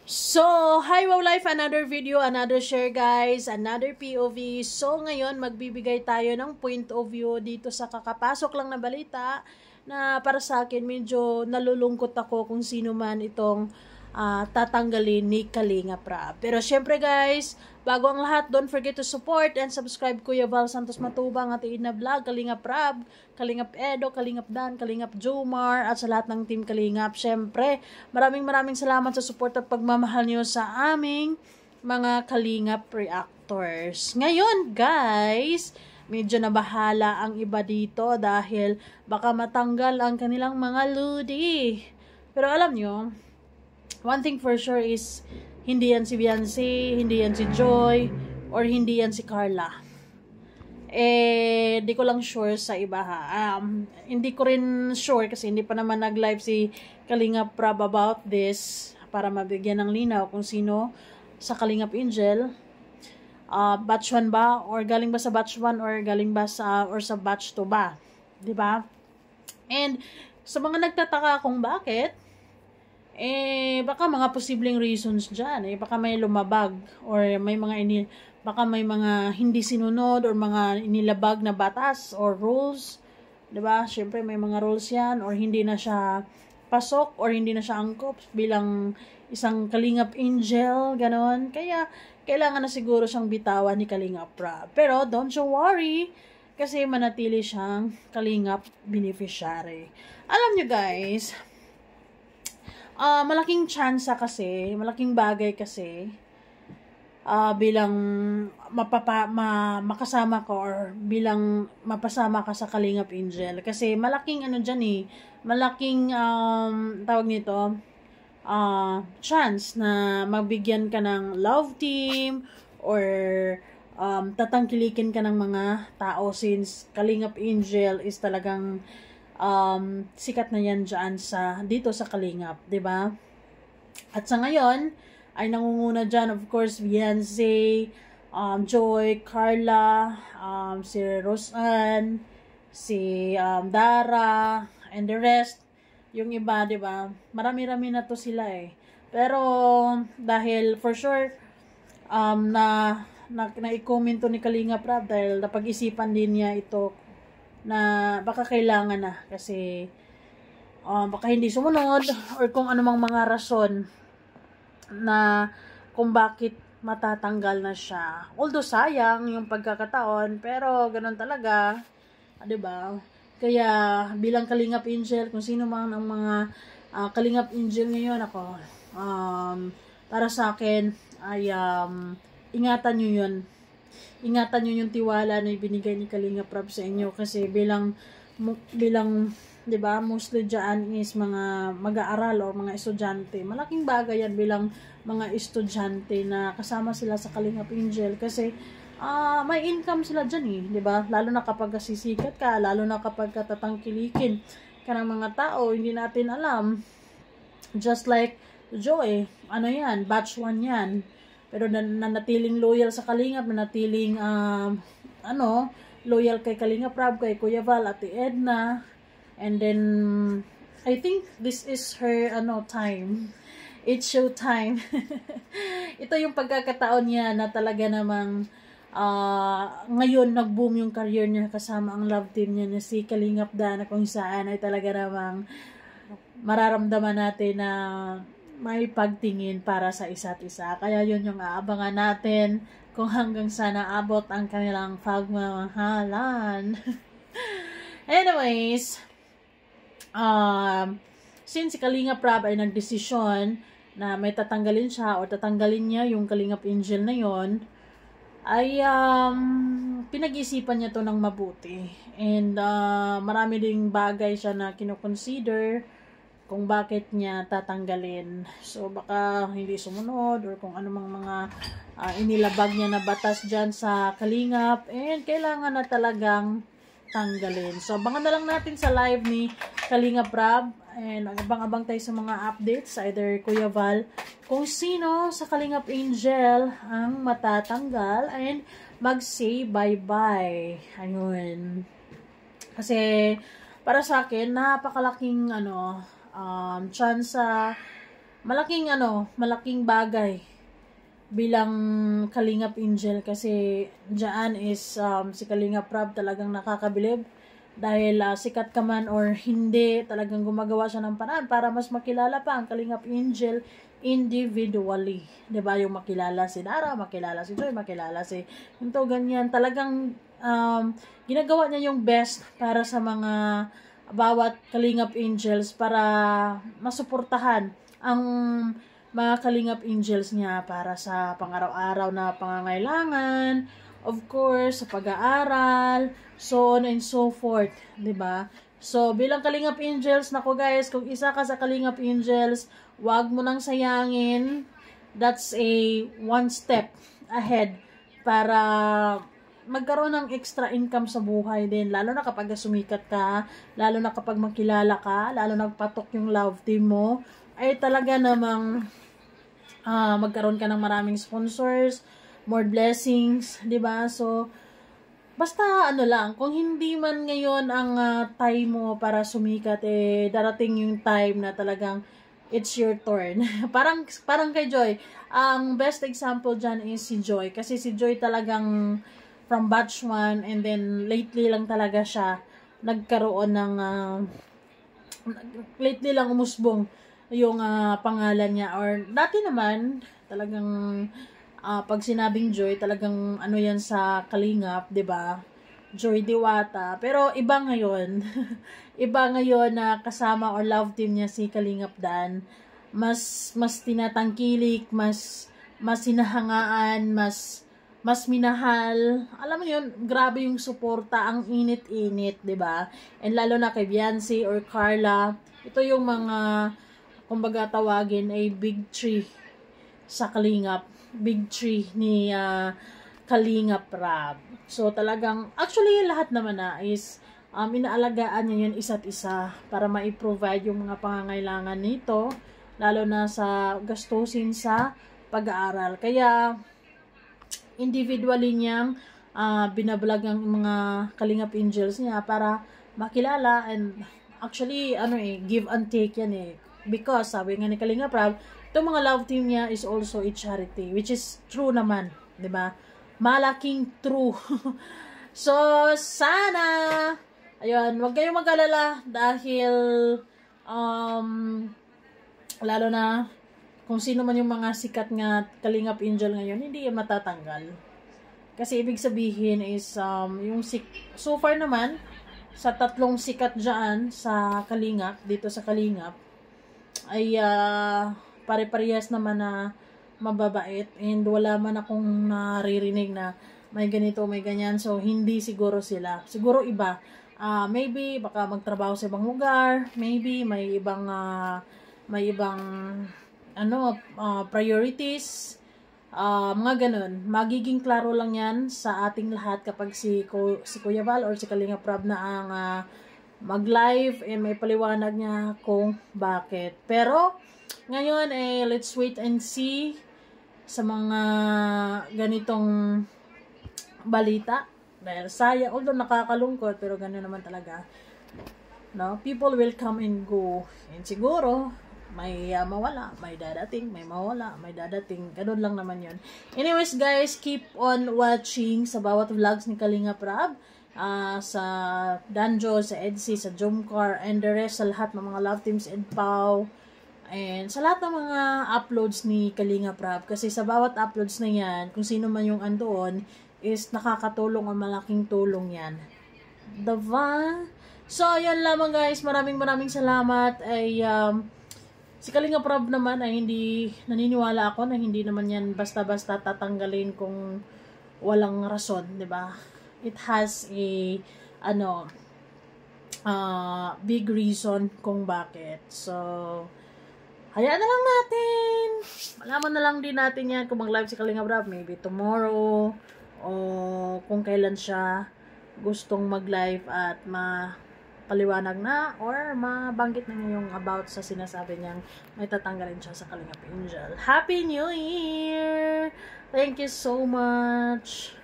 So, hi Wow Life, another video, another share guys, another POV. So, ngayon magbibigay tayo ng point of view dito sa kakapasok lang na balita na para sa akin medyo nalulungkot ako kung sino man itong tatanggalin ni Kalinga Prab. Pero syempre guys, bago ang lahat, don't forget to support and subscribe Kuya Val Santos Matubang at Ina Vlog, Kalinga Prab, Kalingap Edo, Kalingap Dan, Kalingap Jomar, at sa lahat ng team Kalingap. Syempre, maraming salamat sa support at pagmamahal niyo sa aming mga Kalingap reactors. Ngayon guys, medyo nabahala ang iba dito dahil baka matanggal ang kanilang mga ludi. Pero alam nyo, one thing for sure is hindi yan si Beyonce, hindi yan si Joy, or hindi yan si Carla. Di ko lang sure sa iba ha. Hindi ko rin sure kasi hindi pa naman nag-live si Kalingap Prab about this para mabigyan ng linaw kung sino sa Kalingap Angel. Batch 1 ba? Or galing ba sa batch 1 or galing ba sa batch 2 ba? 'Di ba? And sa mga nagtataka kung bakit, baka mga posibleng reasons dyan. Baka may lumabag or may mga baka may mga hindi sinunod or mga inilabag na batas or rules. 'Di ba? Syempre may mga rules yan or hindi na siya pasok or hindi na siya angkop bilang isang Kalingap Angel, ganon. Kaya kailangan na siguro siyang bitawan ni Kalingap Prab. Pero don't you worry kasi manatili siyang Kalingap beneficiary. Alam nyo guys, malaking chance kasi, malaking bagay kasi bilang makasama ko or bilang mapasama ka sa Kalingap Angel. Kasi malaking malaking tawag nito, chance na mabigyan ka ng love team or tatangkilikin ka ng mga tao since Kalingap Angel is talagang sikat na yan dyan dito sa Kalingap, 'di ba? At sa ngayon ay nangunguna dyan of course Beyonce, Joy, Carla, si Roseanne, si Dara, and the rest. Yung iba, 'di ba? Marami-rami na to sila Pero dahil for sure na-i-comment to ni Kalingap Prab dahil napag-isipan din niya ito na baka kailangan na kasi baka hindi sumunod or kung anumang mga rason na kung bakit matatanggal na siya. Although sayang yung pagkakataon, pero ganun talaga, 'di ba? Kaya bilang Kalingap Angel, kung sino man ang mga Kalingap Angel ngayon, ako para sa akin ay ingatan niyo 'yun. Ingatan niyo yung tiwala na ibinigay ni Kalingap Prab sa inyo kasi bilang 'di ba, mostly diyan is mga mag-aaral o mga estudyante. Malaking bagay yan bilang mga estudyante na kasama sila sa Kalingap Angel kasi may income sila diyan 'di ba? Lalo na kapag sisikat ka, lalo na kapag tatangkilikin ka ng mga tao, hindi natin alam. Just like Joy, yan, batch 1 yan. Pero nanatiling loyal sa Kalingap, nanatiling loyal kay Kalingap Prab, kay Kuya Val, Ate Edna. And then I think this is her time. It's show time. Ito yung pagkakataon niya na talaga namang ngayon nag-boom yung career niya kasama ang love team niya na si Kalingap Dan, na kung saan ay talaga namang mararamdaman natin na may pagtingin para sa isa't isa. Kaya yun yung aabangan natin kung hanggang sana abot ang kanilang pagmamahalan. Anyways, since si Kalingap Prab ay nagdesisyon na may tatanggalin siya o tatanggalin niya yung Kalingap Angel na yon, ay pinag-isipan niya to ng mabuti. And marami ding bagay siya na kinoconsider kung bakit niya tatanggalin. So baka hindi sumunod or kung anumang mga inilabag niya na batas dyan sa Kalingap, and kailangan na talagang tanggalin. So abangan na lang natin sa live ni Kalingap Prab, and abang-abang tayo sa mga updates either Kuya Val kung sino sa Kalingap Angel ang matatanggal and mag-say bye-bye. Ayun. Kasi para sa akin napakalaking chance malaking bagay bilang Kalingap Angel kasi diyan is si Kalingap Rab talagang nakakabilib dahil sikat ka man or hindi, talagang gumagawa siya ng paraan para mas makilala pa ang Kalingap Angel individually. 'Di ba? Yung makilala si Dara, makilala si Joy, makilala si ito ganyan. Talagang ginagawa niya yung best para sa mga bawat Kalingap Angels para masuportahan ang mga Kalingap Angels niya para sa pang-araw-araw na pangangailangan, of course, sa pag-aaral, so on and so forth, 'di ba? So, bilang Kalingap Angels, nako guys, kung isa ka sa Kalingap Angels, wag mo nang sayangin. That's a one step ahead para magkaroon ng extra income sa buhay din, lalo na kapag sumikat ka, lalo na kapag makilala ka, lalo na patok yung love team mo, ay talaga namang magkaroon ka ng maraming sponsors, more blessings, 'di ba? So basta lang, kung hindi man ngayon ang time mo para sumikat, darating yung time na talagang it's your turn. parang kay Joy, ang best example diyan is si Joy kasi si Joy talagang from batch 1 and then lately lang talaga siya nagkaroon ng lately lang umusbong yung pangalan niya, or dati naman talagang pag sinabing Joy talagang yan sa Kalingap, 'di ba? Joy Diwata, pero iba ngayon. Iba ngayon na kasama or love team niya si Kalingap Dan. Mas tinatangkilik, mas sinahangaan, mas minahal. Alam mo yun, grabe yung suporta, ang init-init, 'di ba? And lalo na kay Beyonce or Carla, ito yung mga kumbaga tawagin ay big tree sa Kalingap, big tree ni Kalingap Rab. So talagang actually lahat naman is inaalagaan niya yun isa't isa para ma-provide yung mga pangangailangan nito, lalo na sa gastusin sa pag-aaral. Kaya individually niyang binablog ang mga Kalingap Angels niya para makilala, and actually give and take yan because sabi nga ni Kalingap Rab, itong mga love team niya is also a charity, which is true naman, 'di ba? Malaking true. So sana ayun, wag kayong mag-alala dahil lalo na kung sino man yung mga sikat nga Kalingap Angel ngayon, hindi yan matatanggal. Kasi ibig sabihin is yung so far naman sa tatlong sikat dyan sa Kalingap, dito sa Kalingap, ay pare-parehas naman na mababait, and wala man akong naririnig na may ganito, may ganyan. So hindi siguro sila, siguro iba, maybe baka magtrabaho sa ibang lugar, maybe may ibang priorities, mga ganun. Magiging klaro lang yan sa ating lahat kapag si Kuya Val or si Kalingap Rab na ang mag-live, may paliwanag niya kung bakit. Pero ngayon let's wait and see sa mga ganitong balita, dahil although nakakalungkot, pero gano'n naman talaga, no? People will come and go, and siguro may mawala, may dadating, may mawala, may dadating, gano'n lang naman yun. Anyways guys, keep on watching sa bawat vlogs ni Kalingap Rab, sa Danjo, sa Edsy, sa Jomcar, and the rest, sa lahat ng mga love teams and Pau, and sa lahat ng mga uploads ni Kalingap Rab. Kasi sa bawat uploads na yan, kung sino man yung andoon, is nakakatulong o malaking tulong yan. Diba? So, yan lamang guys. Maraming salamat. Si Kalingap Rab naman ay hindi, naniniwala ako na hindi naman yan basta-basta tatanggalin kung walang rason, 'di ba? It has a big reason kung bakit. So hayaan na lang natin. Malaman na lang din natin yan kung mag-live si Kalingap Rab, maybe tomorrow o kung kailan siya gustong mag-live at paliwanag na or mabanggit na niya yung about sa sinasabi niyang may tatanggalin siya sa Kalingap Angel. Happy New Year! Thank you so much!